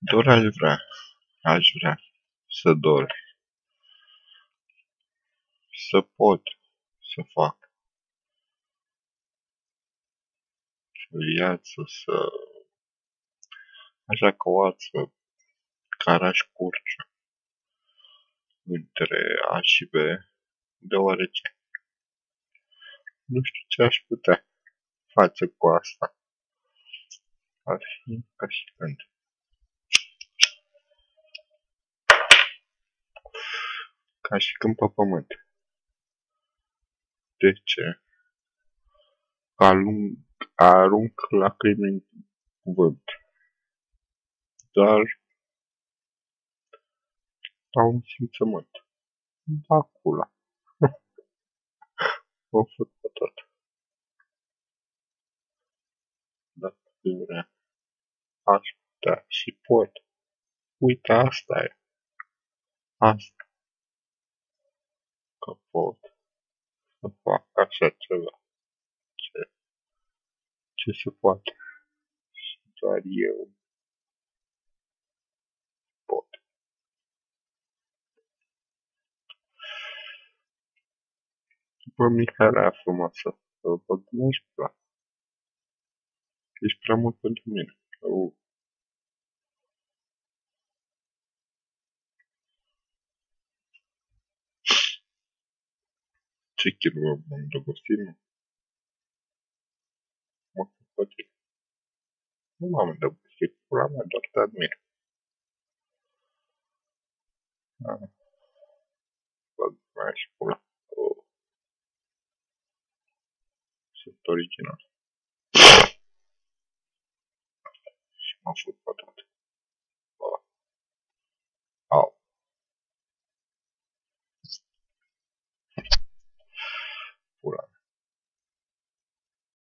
Doar aș vrea să dor, să pot să fac viață, așa ca o ață care aș curge între A și B, deoarece nu știu ce aș putea face cu asta. Ar fi ca și când pe pământ. De ce? Arunc lacrimi în vânt, dar au un simțământ. Acula. O făcut pe tot. Dacă vrea, aș putea și pot. Uite, asta e. Asta. Că pot să fac așa ceva. Ce se poate. Și doar eu pot. Bă, Mihaela frumoasă, vă gândești prea. Ești prea mult pentru mine. Ce chilă mă îndrăgostit, mă? Mă fac tine. Nu m-am îndrăgostit cu pula mea, doar te admir. Bă, mai și pula. Sunt original. Și m-am făcut pe toate.